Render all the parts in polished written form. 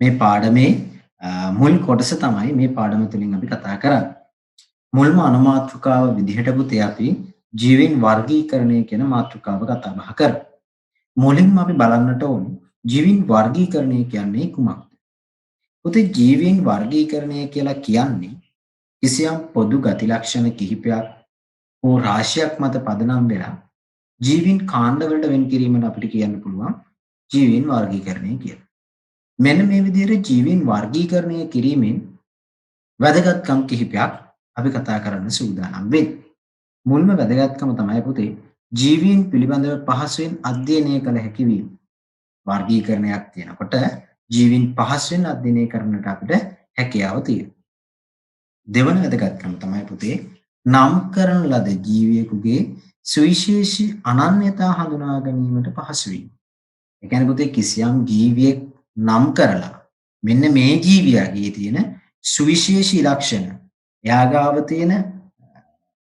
මේ පාඩමේ මුල් කොටස තමයි මේ පාඩම තුලින් අපි කතා කරන්නේ. මුල්ම අනුමාතෘකාව විදිහට පුතේ අපි ජීවීන් වර්ගීකරණය කියන මාතෘකාව කතා බහ කරමු. මුලින්ම අපි බලන්නට ඕනේ ජීවීන් වර්ගීකරණය කියන්නේ කුමක්ද? පුතේ ජීවීන් වර්ගීකරණය කියලා කියන්නේ කිසියම් පොදු ගති ලක්ෂණ කිහිපයක් හෝ රාශියක් මත පදනම් වෙලා ජීවීන් කාණ්ඩ වලට වෙන් කිරීමට අපිට කියන්න පුළුවන් ජීවීන් වර්ගීකරණය කියලා. මෙන්න මේ විදිහට ජීවීන් වර්ගීකරණය කිරීමෙන් වැදගත්කම් කිහිපයක් අපි කතා කරන්න සූදානම් වෙන්නේ. මුල්ම වැදගත්කම තමයි පුතේ ජීවීන් පිළිබඳව පහසුවෙන් අධ්‍යයනය කළ හැකි වීම. වර්ගීකරණයක් තියෙනකොට ජීවීන් පහසුවෙන් අධ්‍යයනය කරන්නට අපිට හැකියාව තියෙනවා. දෙවන වැදගත්කම තමයි පුතේ නම් කරන ලද ජීවියෙකුගේ සුවිශේෂී අනන්‍යතා හඳුනා ගැනීමට පහසු වීම. ඒ කියන්නේ පුතේ කිසියම් ජීවියෙක් නම් කරලා මෙන්න මේ ජීවියාගේ තියෙන සුවිශේෂී ලක්ෂණ එයා ගාව තියෙන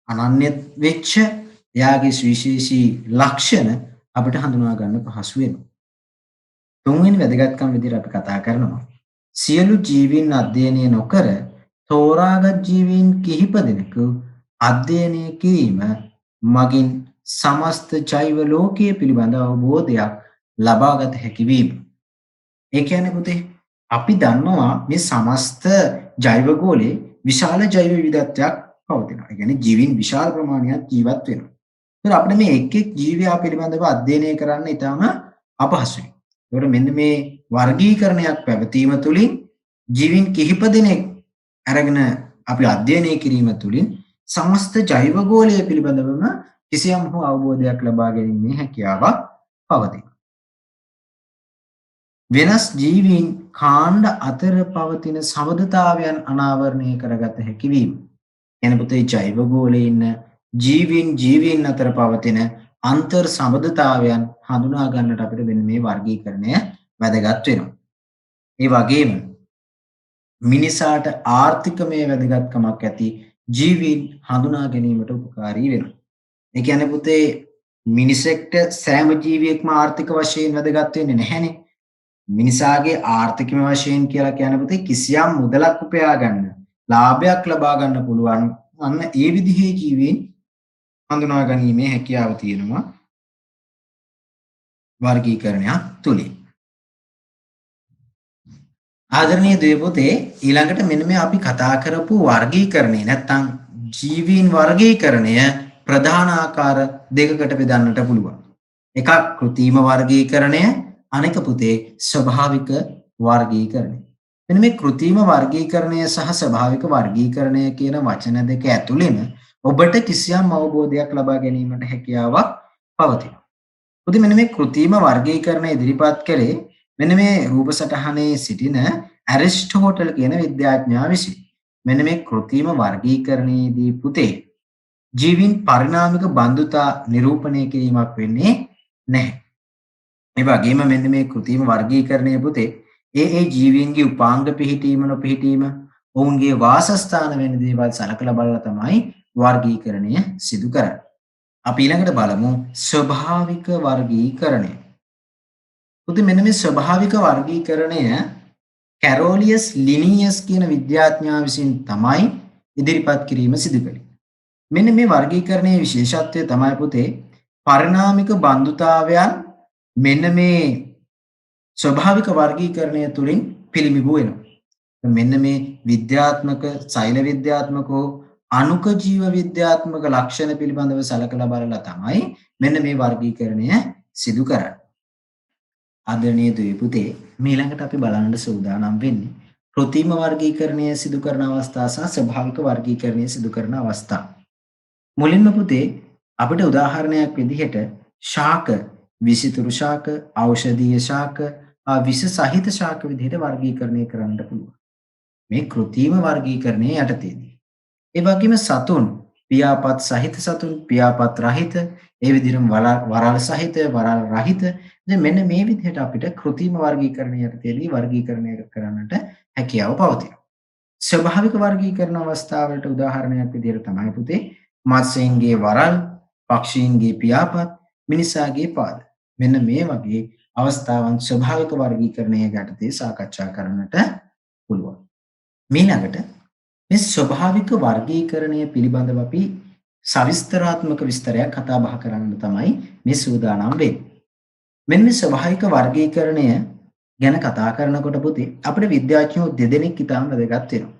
අනන්‍ය වෙච්ච එයාගේ සුවිශේෂී ලක්ෂණ අපිට හඳුනා ගන්න පහසු වෙනවා. තුන්වෙනි වැදගත්කම විදිහට අපි කතා කරනවා සියලු ජීවීන් අධ්‍යයනය නොකර තෝරාගත් ජීවීන් කිහිප දෙනෙකු අධ්‍යයනය කිරීම මගින් සමස්ත ජෛව ලෝකයේ පිළිබඳ අවබෝධයක් ලබාගත හැකි වීම. ඒ කියන්නේ පුතේ අපි දන්නවා මේ සමස්ත ජෛව ගෝලයේ විශාල ජෛව විවිධත්වයක් පවතිනවා. ඒ කියන්නේ ජීවීන් විශාල ප්‍රමාණයක් ජීවත් වෙනවා. ඒත් අපිට මේ එක් එක් ජීවියා පිළිබඳව අධ්‍යයනය කරන්න ඉතාම අපහසුයි. ඒකට මෙන්න මේ වර්ගීකරණයක් පැවතීම තුළින් ජීවීන් කිහිප දෙනෙක් අරගෙන අපි අධ්‍යයනය කිරීම තුළින් සමස්ත ජෛව ගෝලය පිළිබඳවම කිසියම් හෝ අවබෝධයක් ලබා ගැනීමේ හැකියාවක් පවතිනවා. වෙනස් ජීවීන් කාණ්ඩ අතර පවතින සබඳතාවයන් අනාවරණය කරගත හැකි වීම. එන පුතේ ජෛව ගෝලයේ ඉන්න ජීවීන් අතර පවතින අන්තර් සබඳතාවයන් හඳුනා ගන්නට අපිට වෙන මේ වර්ගීකරණය වැදගත් වෙනවා. ඒ වගේම මිනිසාට ආර්ථිකමය වැදගත්කමක් ඇති ජීවීන් හඳුනා ගැනීමට උපකාරී වෙනවා. ඒ කියන්නේ පුතේ මිනිසෙක්ට සෑම ජීවියෙක්ම ආර්ථික වශයෙන් වැදගත් වෙන්නේ නැහැනේ. මිනිසාගේ ආර්ථිකම වශයෙන් කියලා කියන පුතේ කිසියම් මුදලක් උපයා ගන්න, ලාභයක් ලබා ගන්න පුළුවන් අන්න ඒ විදිහේ ජීවීන් හඳුනා ගැනීමේ හැකියාව තියෙනවා වර්ගීකරණයක් තුලින්. ආදරණීය දේවපොතේ ඊළඟට මෙන්න මේ අපි කතා කරපු වර්ගීකරණය නැත්නම් ජීවීන් වර්ගීකරණය ප්‍රධාන ආකාර දෙකකට බෙදන්නට පුළුවන්. එකක් කෘත්‍රිම වර්ගීකරණය, අනෙක පුතේ ස්වභාවික වර්ගීකරණය. මෙන්න මේ කෘත්‍රිම වර්ගීකරණය සහ ස්වභාවික වර්ගීකරණය කියන වචන දෙක ඇතුළෙම ඔබට කිසියම් අවබෝධයක් ලබා ගැනීමට හැකියාවක් පවතිනවා. පුතේ මෙන්න මේ කෘත්‍රිම වර්ගීකරණය ඉදිරිපත් කළේ මෙන්න මේ රූප සටහනේ සිටින ඇරිස්ටෝටල් කියන විද්‍යාඥයා විසින්. මෙන්න මේ කෘත්‍රිම වර්ගීකරණයේදී පුතේ ජීවීන් පරිණාමික බන්ධුතා නිරූපණය කිරීමක් වෙන්නේ නැහැ. ඒ වගේම මෙන්න මේ කෘත්‍රිම වර්ගීකරණයේ පුතේ ඒ ජීවීන්ගේ උපාංග පිහිටීම නොපිහිටීම ඔවුන්ගේ වාසස්ථාන වෙන දේවල් සලකලා බලලා තමයි වර්ගීකරණය සිදු කරන්නේ. අපි ඊළඟට බලමු ස්වභාවික වර්ගීකරණය. පුතේ මෙන්න මේ ස්වභාවික වර්ගීකරණය කැරෝලියස් ලිනියස් කියන විද්‍යාඥයා විසින් තමයි ඉදිරිපත් කිරීම සිදු කළේ. මෙන්න මේ වර්ගීකරණයේ විශේෂත්වය තමයි පුතේ පරිණාමික බන්ධුතාවයන් මෙන්න මේ ස්වභාවික වර්ගීකරණය තුළින් පිළිඹු වෙනවා. මෙන්න මේ විද්‍යාත්මක, සෛල විද්‍යාත්මක අණුක ජීව විද්‍යාත්මක ලක්ෂණ පිළිබඳව සලකලා බලලා තමයි මෙන්න මේ වර්ගීකරණය සිදු කරන්නේ. ආදරණීය දුවේ ඊළඟට අපි බලන්න සූදානම් වෙන්නේ කෘත්‍රිම වර්ගීකරණය සිදු කරන අවස්ථා සහ ස්වභාවික වර්ගීකරණය සිදු කරන අවස්ථා. මුලින්ම පුතේ අපිට උදාහරණයක් විදිහට ශාක, විසිතුරු ශාක, ඖෂධීය ශාක, විෂ සහිත ශාක විදිහට වර්ගීකරණය කරන්න පුළුවන්. මේ කෘත්‍රිම වර්ගීකරණයේ යටතේදී. ඒ වගේම සතුන්, පියාපත් සහිත සතුන්, පියාපත් රහිත, ඒ විදිහටම වරල් සහිත, වරල් රහිත. මෙන්න මේ විදිහට අපිට කෘත්‍රිම වර්ගීකරණය යටතේදී වර්ගීකරණය කරන්නට හැකියාව පවතිනවා. ස්වභාවික වර්ගීකරණ අවස්ථාවලට උදාහරණයක් විදිහට තමයි පුතේ මත්ස්‍යයන්ගේ වරල්, පක්ෂීන්ගේ පියාපත්, මිනිසාගේ පාද. මෙන්න මේ වගේ අවස්ථාවන් ස්වභාවික වර්ගීකරණය යටතේ සාකච්ඡා කරන්නට පුළුවන්. ඊළඟට මේ ස්වභාවික වර්ගීකරණය පිළිබඳව අපි සවිස්තරාත්මක විස්තරයක් කතා බහ කරන්න තමයි මේ සූදානම් වෙන්නේ. මෙන්න මේ ස්වභාවික වර්ගීකරණය ගැන කතා කරනකොට පුතේ අපේ විද්‍යාඥයෝ දෙදෙනෙක් ඉතාම වැදගත් වෙනවා.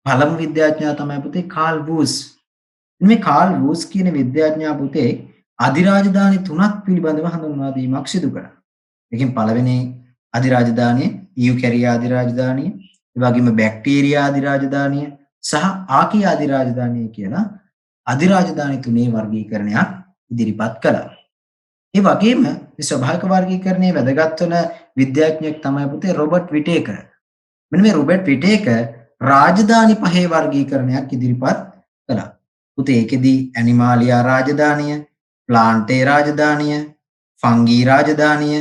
පළමු විද්‍යාඥයා තමයි පුතේ කාල් වූස්. මේ කාල් වූස් කියන විද්‍යාඥයා පුතේ අධිරාජධානි තුනක් පිළිබඳව හඳුන්වා දීමක් සිදු කළා. ඒකෙන් පළවෙනි අධිරාජධානිය ඉයුකැරියා අධිරාජධානිය, ඒ වගේම බැක්ටීරියා අධිරාජධානිය සහ ආකියා අධිරාජධානිය කියලා අධිරාජධානි තුනේ වර්ගීකරණයක් ඉදිරිපත් කළා. ඒ වගේම මේ ස්වභාවික වර්ගීකරණයේ වැදගත් වන විද්‍යාඥයෙක් තමයි පුතේ රොබර්ට් විටේකර්. මෙන්න මේ රොබර්ට් විටේකර් රාජධානි පහේ වර්ගීකරණයක් ඉදිරිපත් කළා. පුතේ ඒකෙදී ඇනිමාලියා රාජධානිය, ප්ලාන්ටේ රාජධානිය, ෆංගී රාජධානිය,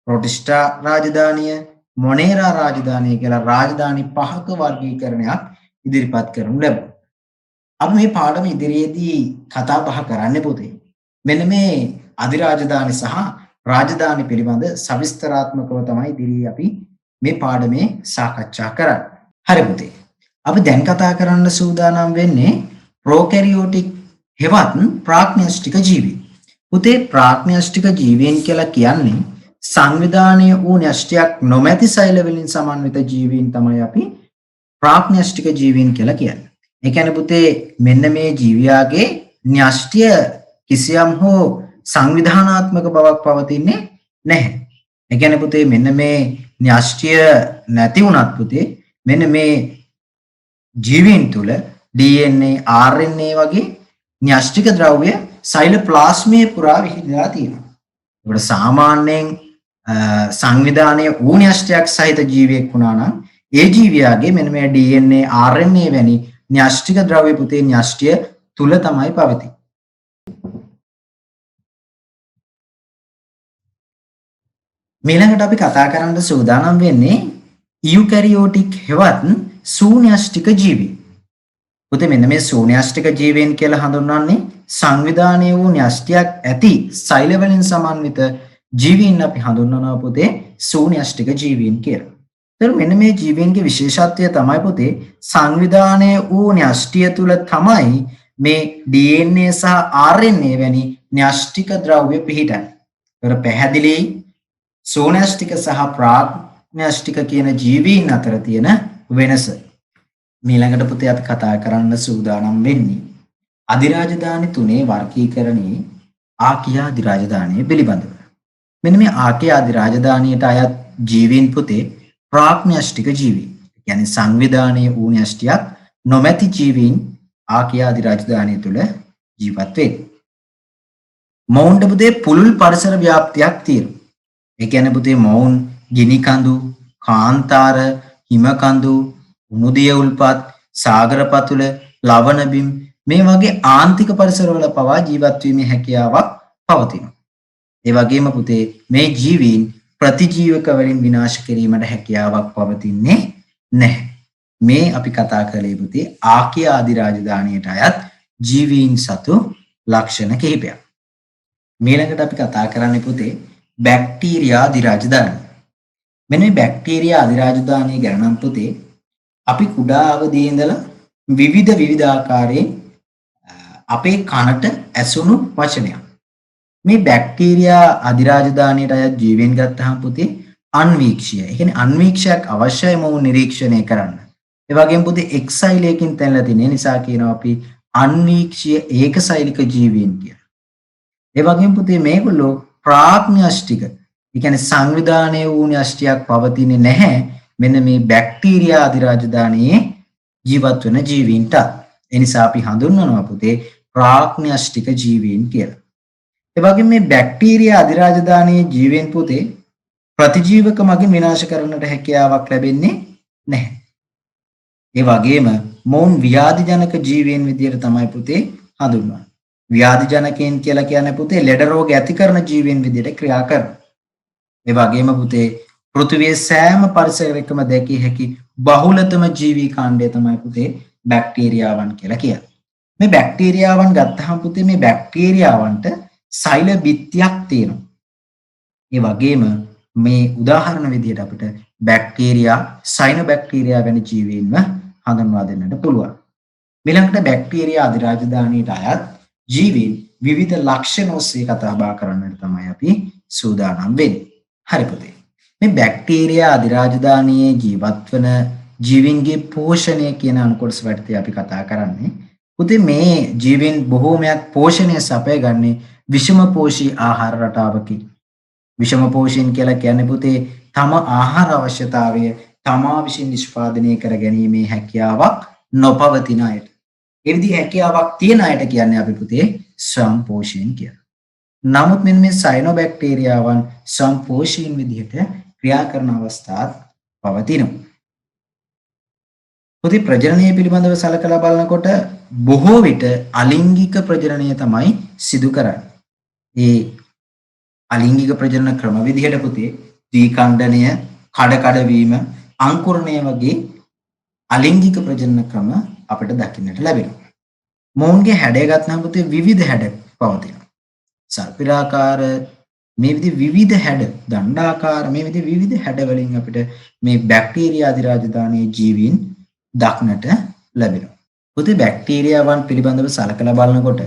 ප්‍රොටිස්ටා රාජධානිය, මොනේරා රාජධානිය කියලා රාජධානි පහක වර්ගීකරණයක් ඉදිරිපත් කරනු ලැබුණා. අපි මේ පාඩම ඉදිරියේදී කතා බහ කරන්න පුතේ මෙන්න මේ අධිරාජධානි සහ රාජධානි පිළිබඳ සවිස්තරාත්මකව තමයි ඉදිරියේ අපි මේ පාඩමේ සාකච්ඡා කරන්නේ. හරි පුතේ. අපි දැන් කතා කරන්න සූදානම් වෙන්නේ ප්‍රෝකැරියෝටික් හෙවත් ප්‍රාග්න්‍යෂ්ටික ජීවීන්. පුතේ ප්‍රාග්න්‍යෂ්ටික ජීවීන් කියලා කියන්නේ සංවිධානීය වූ න්‍යෂ්ටියක් නොමැති සෛල වලින් සමන්විත ජීවීන් තමයි අපි ප්‍රාග්න්‍යෂ්ටික ජීවීන් කියලා කියන්නේ. ඒ කියන්නේ පුතේ මෙන්න මේ ජීවියාගේ න්‍යෂ්ටිය කිසියම් හෝ සංවිධානාත්මක බවක් පවතින්නේ නැහැ. ඒ කියන්නේ පුතේ මෙන්න මේ න්‍යෂ්ටිය නැති වුණත් පුතේ මෙන්න මේ ජීවීන් තුල DNA, RNA වගේ න්‍යෂ්ටික ද්‍රව්‍ය සෛලප්ලාස්මයේ පුරා විහිදලා තියෙනවා. ඒකට සාමාන්‍යයෙන් සංවිධානයේ වූ න්‍යෂ්ටියක් සහිත ජීවියෙක් වුණා නම් ඒ ජීවියාගේ මෙන්න මේ DNA, RNA වැනි න්‍යෂ්ටික ද්‍රව්‍ය පුතේ න්‍යෂ්ටිය තුල තමයි පවතින්නේ. ඊළඟට අපි කතා කරන්න සූදානම් වෙන්නේ ඉයුකැරියෝටික් හෙවත් ශූන්‍යෂ්ටික ජීවීන්. පුතේ මෙන්න මේ ශූන්‍යෂ්ටික ජීවීන් කියලා හඳුන්වන්නේ සංවිධානයේ වූ න්‍යෂ්ටියක් ඇති සෛල වලින් සමන්විත ජීවීන් අපි හඳුන්වනවා පුතේ ශූන්‍යෂ්ටික ජීවීන් කියලා. එතකොට මෙන්න මේ ජීවීන්ගේ විශේෂත්වය තමයි පුතේ සංවිධානයේ වූ න්‍යෂ්ටිය තුල තමයි මේ DNA සහ RNA වැනි න්‍යෂ්ටික ද්‍රව්‍ය පිහිටන්නේ. ඒතර පැහැදිලි ශූන්‍යෂ්ටික සහ ප්‍රාග්න්‍යෂ්ටික කියන ජීවීන් අතර තියෙන වෙනස. ඊළඟට පුතේ අපි කතා කරන්න සූදානම් වෙන්නේ අධිරාජධානි තුනේ වර්ගීකරණයේ ආකියා අධිරාජධානිය පිළිබඳව. මෙන්න මේ ආකියා අධිරාජධානියට අයත් ජීවීන් පුතේ ප්‍රාග්න්‍යෂ්ටික ජීවීන්. කියන්නේ සංවිධානයේ වූ න්‍යෂ්ටියක් නොමැති ජීවීන් ආකියා අධිරාජධානිය තුල ජීවත් වෙන්නේ. මොවුන්ට පුතේ පුළුල් පරිසර ව්‍යාප්තියක් තියෙනවා. ඒ කියන්නේ පුතේ මොවුන් ගිනි කඳු, කාන්තාර, හිම කඳු, උමුදිය උල්පත්, සාගර පතුල, ලවණ බිම් මේ වගේ ආන්තික පරිසරවල පවා ජීවත් වීමේ හැකියාවක් පවතිනවා. ඒ වගේම පුතේ මේ ජීවීන් ප්‍රතිජීවක වලින් විනාශ කිරීමට හැකියාවක් පවතින්නේ නැහැ. මේ අපි කතා කළේ පුතේ ආකියා අධිරාජධානියට අයත් ජීවීන් සතු ලක්ෂණ කිහිපයක්. ඊළඟට අපි කතා කරන්නේ පුතේ බැක්ටීරියා අධිරාජධානිය. මෙන්න මේ බැක්ටීරියා අධිරාජධානිය ගැන නම් පුතේ අපි කුඩා අවදියේ ඉඳලා විවිධ ආකාරයෙන් අපේ කනට ඇසුණු වචනයක්. මේ බැක්ටීරියා අධිරාජධානියට අයත් ජීවීන් ගත්තාම පුතේ අන්වීක්ෂය. ඒ කියන්නේ අන්වීක්ෂයක් අවශ්‍යයි මොවුන් නිරීක්ෂණය කරන්න. ඒ වගේම පුතේ එක්සයිලයකින් තැන්ලා තියෙන නිසා කියනවා අපි අන්වීක්ෂීය ඒකසෛලික ජීවීන් කියලා. ඒ වගේම පුතේ මේගොල්ලෝ ප්‍රාග්න්‍යෂ්ටික. ඒ කියන්නේ සංවිධානයේ වූ න්‍යෂ්ටියක් පවතින්නේ නැහැ. මෙන්න මේ බැක්ටීරියා අධිරාජධානියේ ජීවත් වෙන ජීවීන්ට. ඒ නිසා අපි හඳුන්වනවා පුතේ ප්‍රාග්න්‍යෂ්ටික ජීවීන් කියලා. ඒ වගේම මේ බැක්ටීරියා අධිරාජධානියේ ජීවීන් පුතේ ප්‍රතිජීවක මගින් විනාශ කරන්නට හැකියාවක් ලැබෙන්නේ නැහැ. ඒ වගේම මොවුන් ව්‍යාධිජනක ජීවීන් විදියට තමයි පුතේ හඳුන්වන්නේ. ව්‍යාධිජනකයන් කියලා කියන්නේ පුතේ ලෙඩ රෝග ඇති කරන ජීවීන් විදියට ක්‍රියා කරනවා. ඒ වගේම පුතේ පෘථිවියේ සෑම පරිසරයකම දැකිය හැකි බහුලතම ජීවී කාණ්ඩය තමයි පුතේ බැක්ටීරියාවන් කියලා කියන්නේ. මේ බැක්ටීරියාවන් ගත්තාම පුතේ මේ බැක්ටීරියාවන්ට සෛල බිත්තියක් තියෙනවා. ඒ වගේම මේ උදාහරණ විදිහට අපිට බැක්ටීරියා, සයිනෝබැක්ටීරියා වැනි ජීවීන්ව හඳුන්වා දෙන්නට පුළුවන්. ඊළඟට බැක්ටීරියා අධිරාජධානියට අයත් ජීවීන් විවිධ ලක්ෂණ ඔස්සේ කතා බහ කරන්නට තමයි අපි සූදානම් වෙන්නේ. හරි පුතේ. මේ බැක්ටීරියා අධිරාජධානියේ ජීවත් වන ජීවීන්ගේ පෝෂණය කියන අනුකොටස වටතේ අපි කතා කරන්නේ. පුතේ මේ ජීවීන් බොහෝමයක් පෝෂණය සපයගන්නේ විෂම පෝෂී ආහාර රටාවකින්. විෂම පෝෂීන් කියලා කියන්නේ පුතේ තම ආහාර අවශ්‍යතාවය තමා විසින් නිෂ්පාදනය කර ගැනීමේ හැකියාවක් නොපවතින අයට. ඒ විදිහේ හැකියාවක් තියෙන අයට කියන්නේ අපි පුතේ සම්පෝෂීන් කියලා. නමුත් මෙන්න මේ සයිනෝබැක්ටීරියාවන් සම්පෝෂීන් විදිහට ක්‍රියා කරන අවස්ථාත් පවතිනවා. පුතේ ප්‍රජනනය පිළිබඳව සලකලා බලනකොට බොහෝ විට අලිංගික ප්‍රජනනය තමයි සිදු කරන්නේ. ඒ අලිංගික ප්‍රජනන ක්‍රම විදිහට පුතේ ද්විඛණ්ඩනය, කඩ වීම, අංකුරණය වගේ අලිංගික ප්‍රජනන ක්‍රම අපිට දකින්නට ලැබෙනවා. මොවුන්ගේ හැඩය ගත්තාම පුතේ විවිධ හැඩ පවතිනවා. සර්පිලාකාර මේ විවිධ හැඩ, දණ්ඩාකාර මේ විවිධ හැඩ වලින් අපිට මේ බැක්ටීරියා අධිරාජධානී ජීවීන් දක්නට ලැබෙනවා. පුතේ බැක්ටීරියාවන් පිළිබඳව සලකලා බලනකොට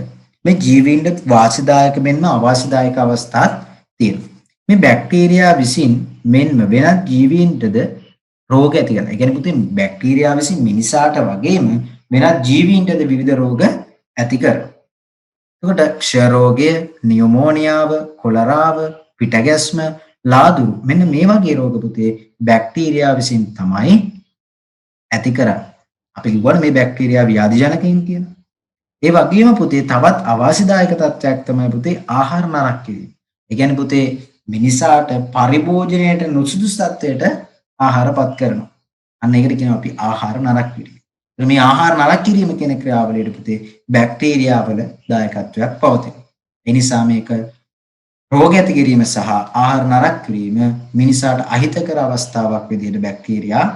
මේ ජීවීන්ට වාසිදායක මෙන්ම අවාසිදායක අවස්ථාත් තියෙනවා. මේ බැක්ටීරියා විසින් මෙන්ම වෙනත් ජීවීන්ටද රෝග ඇති කරනවා. ඒ කියන්නේ පුතේ බැක්ටීරියා විසින් මිනිසාට වගේම වෙනත් ජීවීන්ටද විවිධ රෝග ඇති කරනවා. එතකොට ක්ෂය රෝගය, නියුමෝනියාව, කොලරාව, පිටගැස්ම, ලාදුරු මෙන්න මේ වගේ රෝග පුතේ බැක්ටීරියා විසින් තමයි ඇති කරන්නේ. අපි කිව්වනේ මේ බැක්ටීරියා ව්‍යාධි ජනකයින් කියලා. ඒ වගේම පුතේ තවත් අවාසිදායක තත්ත්වයක් තමයි පුතේ ආහාර නරක කිරීම. ඒ කියන්නේ පුතේ මිනිසාට පරිභෝජනයට නුසුදුසු තත්ත්වයට ආහාරපත් කරනවා. අන්න ඒකට කියනවා අපි ආහාර නරක කිරීම. මේ ආහාර නරක කිරීම කියන ක්‍රියාවලියට පුතේ බැක්ටීරියාවල දායකත්වයක් පවතිනවා. ඒ නිසා මේක රෝග ඇති කිරීම සහ ආහාර නරක කිරීම මිනිසාට අහිතකර අවස්ථාවක් විදිහට බැක්ටීරියා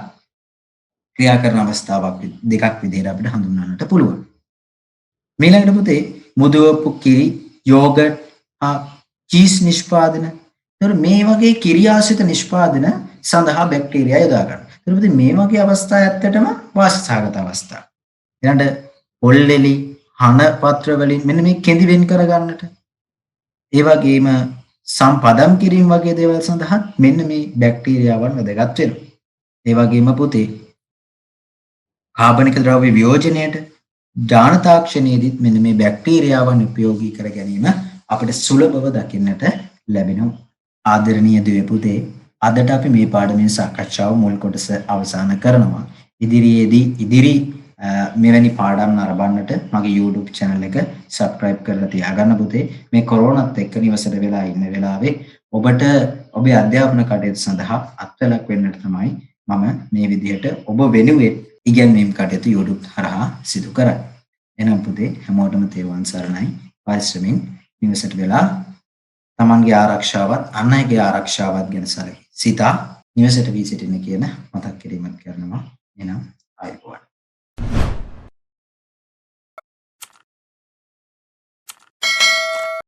ක්‍රියා කරන අවස්ථාවක් දෙකක් විදිහට අපිට හඳුන්වන්නට පුළුවන්. ඊළඟට පුතේ මුදවපු කිරි, යෝගට්, චීස් නිෂ්පාදන. ඒතර මේ වගේ කිරි ආශ්‍රිත නිෂ්පාදන සඳහා බැක්ටීරියා යොදා ගන්නවා. ඒතර පුතේ මේ වගේ අවස්ථා ඇත්තටම වාසිසහගත අවස්ථා. ඊළඟට පොල්ලෙලි, හන පත්‍ර වලින් මෙන්න මේ කෙඳි වෙන් කර ගන්නට. ඒ වගේම සම්පදම් කිරීම වගේ දේවල් සඳහා මෙන්න මේ බැක්ටීරියාවන් වැදගත් වෙනවා. ඒ වගේම පුතේ කාබනික ද්‍රව්‍ය වියෝජනයේට ඥාන තාක්ෂණයේදීත් මෙන්න මේ බැක්ටීරියාවන් උපයෝගී කර ගැනීම අපිට සුලභව දකින්නට ලැබෙනවා. ආදරණීය දුවේ පුතේ අදට අපි මේ පාඩමේ සාකච්ඡාව මුල් කොටස අවසන් කරනවා. ඉදිරි මෙවැනි පාඩම් නරඹන්නට මගේ YouTube channel එක subscribe කරලා තියාගන්න පුතේ. මේ කොරෝනාත් එක්ක නිවසට වෙලා ඉන්න වෙලාවේ ඔබට ඔබේ අධ්‍යාපන කටයුතු සඳහා අත්වලක් වෙන්නට තමයි මම මේ විදිහට ඔබ වෙනුවෙන් ඉගැන්වීම් කටයුතු YouTube හරහා සිදු කරන්නේ. එනම් පුතේ හැමෝටම තෙරුවන් සරණයි. පරිස්සමින් නිවසට වෙලා තමන්ගේ ආරක්ෂාවත් අන් අයගේ ආරක්ෂාවත් ගැන සිතා නිවසට වී සිටින්න කියන මතක් කිරීමක් කරනවා. එනම් ආයුබෝවන්.